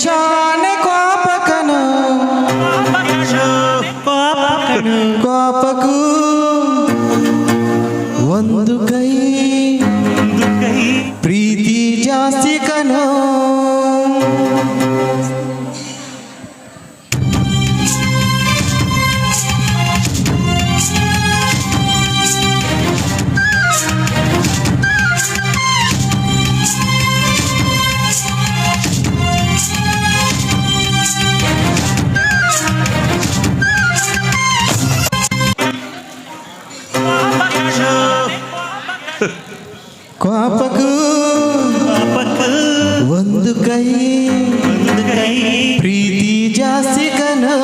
ಶಾನೆ ಕೋಪಕನು ಕೋಪಕ್ಕೂ ಒಂದು ಕೈ ಪ್ರೀತಿ ಜಾಸ್ತಿ ಕನೋ ಕೋಪಕ್ಕೂ ಒಂದು ಕೈ ಪ್ರೀತಿ ಜಾಸ್ತಿ ಕನೋ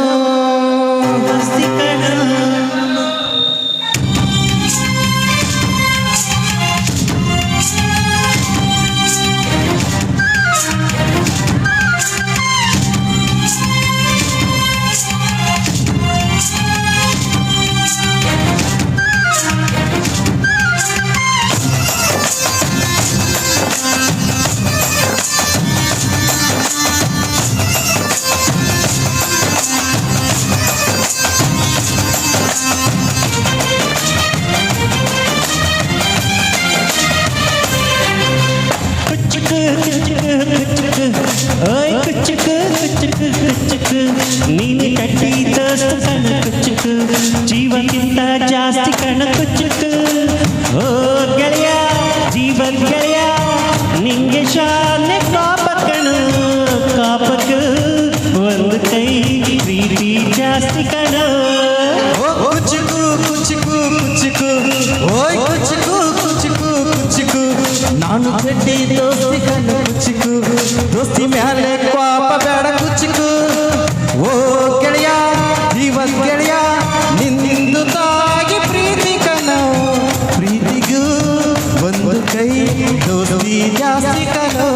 ನೀನು ಕಟ್ಟಿ ದೋಸ್ತ ಕಣ ಕುಚ್ಚುಕು ಜೀವಕ್ಕಿಂತ ಜಾಸ್ತಿ ಕಣ ಕುಚ್ಚುಕು ಓ ಗೆಳೆಯ ಜೀವನ್ ಗೆಳೆಯ ನಿಂಗೆ ಶಾನೆ ಕಾಪಕಣು ಕಾಪಕು ಒಂದು ಕೈ ಪ್ರೀತಿ ಜಾಸ್ತಿ ಕಣ ಕುಚ್ಚುಕು ಕುಚ್ಚುಕು ಕುಚ್ಚುಕು ಓಯ್ ಕುಚ್ಚುಕು ಕುಚ್ಚುಕು ಕುಚ್ಚುಕು ನಾನು ಕಟ್ಟಿ ದೋಸ್ತಿ ಕಣ ಕುಚ್ಚುಕು ದೋಸ್ತಿ ಮ್ಯಾಲೆ ಕೋಪ ಬೇಡ ಕುಚ್ಚುಕು ಓ ಗೆಳೆಯ ಜೀವನ್ ಗೆಳೆಯ ನಿಂದು ತಾಗಿ ಪ್ರೀತಿ ಕನೋ ಪ್ರೀತಿಗೂ ಒಂದು ಕೈ ದೋಸ್ತಿ ಜಾಸ್ತಿ ಕನೋ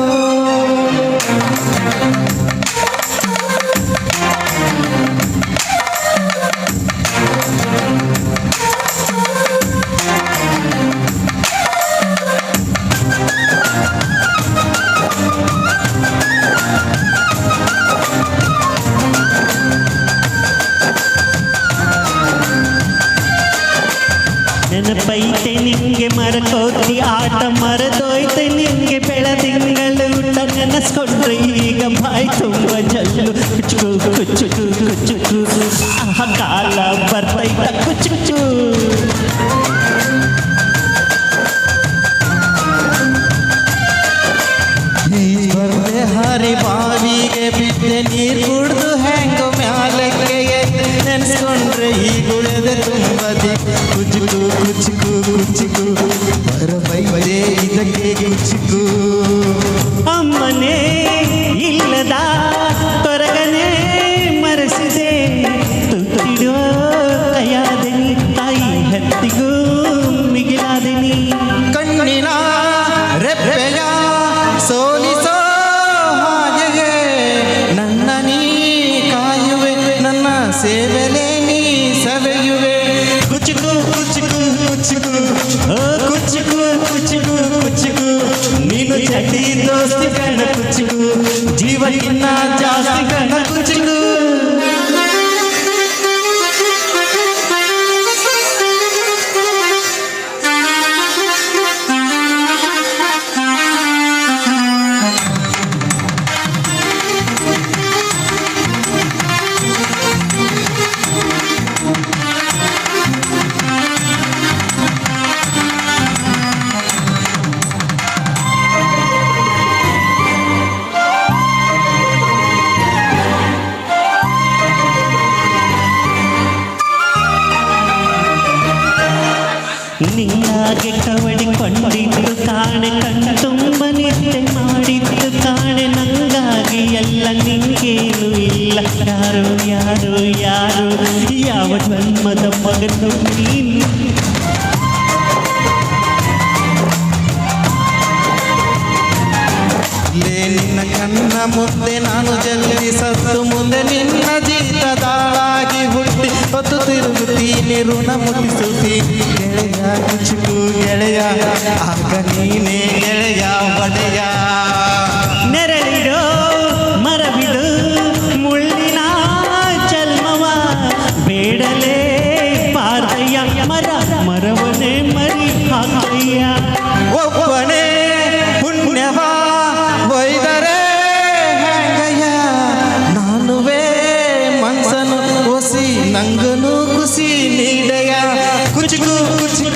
ನೆನಪೈತೆ ನಿಂಗೆ ಮರಕೋತಿ ಆಟ ಮರದೋಯ್ತೆ ನಿಂಗೆ ಬೆಳದಿಂಗಳು ಊಟ ನೆನೆಸ್ಕೊಂಡ್ರೆ ಈಗ ಬಾಯಿ ತುಂಬ ಜಲ್ಲು ಕುಚ್ಚು ಕುಚ್ಚು ಕುಚ್ಚು ಆಹ ಕಾಲ ಬರ್ತೈತ ಕುಚ್ಚು ಬರ್ದೆ ಹರಿ ಬಾವಿಗೆ ಬಿದ್ದೆ ನೀರು ಕುಡ್ದು ಹೆಂಗೋ ಮ್ಯಾಲಕ್ಕೆ ನೆನೆಸ್ಕೊಂಡ್ರೆ ಈ ಗುಳದ ತುಂಬದೆ ಕುಚ್ಚುಕು ಕುಚ್ಚುಕು ಕುಚ್ಚುಕು ಬರಬೈದೆ ಇದಕ್ಕೆ ಕುಚ್ಚುಕು ಅಮ್ಮನೇ ಇಲ್ಲದ ಹೊರಗನೆ ಮರೆಸಿದೆ ತುತ್ತಿಡೋ ಕೈಯಾದನಿ ತಾಯಿ ಹತ್ತಿಗೂ ಮಿಗಿಲಾದನಿ ಕಣ್ಣಿನ ರೆಪ್ಪೆಯ ಸೋಲಿಸೋ ಹಾಗೆಯೇ ನನ್ನ ನೀ ಕಾಯುವೆ ನನ್ನ ಸೇವೆಲೆ ನೀ ಸವೆಯುವೆ ಕುಚ್ಚುಕು ಕುಚ್ಚುಕು ಕುಚ್ಚುಕು ಕುಚ್ಚುಕು ಕುಚ್ಚುಕು ಕುಚ್ಚುಕು ನೀನು ಚಟಿ ದೋಸ್ತಿ ಕಣ ಕುಚ್ಚುಕು ಜೀವಕ್ಕಿನ್ನ ಜಾಸ್ತಿ ಕಣ ಕುಚ್ಚುಕು ನಿನ್ನಾಗೆ ಕವಡಿಕೊಂಡಿದ್ದು ಕಾಣೆ ಕಣ್ಣು ತುಂಬ ನಿದ್ದೆ ಮಾಡಿದ್ದು ಕಾಣೆ ನಂಗಾಗಿ ಎಲ್ಲ ನಿಂಗೇನು ಇಲ್ಲ ಯಾರು ಯಾರು ಯಾರು ಯಾವ ಜನ್ಮದ ಮಗನು ನೀನು ನಿನ್ನ ಕಣ್ಣ ಮುಂದೆ ನಾನು ಜಲ್ದಿ ಸತ್ತು ಮುಂದೆ ನಿನ್ನ ಜೀತದಾಳಾಗಿ ಹುಟ್ಟಿ ಹೊತ್ತು ತಿರುಗುತ್ತೀನಿ ಋಣ ಮುಟ್ಟಿಸುತ್ತಿ ಗೆಳೆಯ ಕುಚ್ಚುಕು ಗೆಳೆಯ ಆಗ ನೀನೇ ಗೆಳೆಯ ಒಡೆಯ ನೆರಳಿಡೋ ಮರವಿಡ ನಂಗನು ಖುಷಿ ನೀಡೆಯ ಕುಚಿಕು ಕುಚಿಕು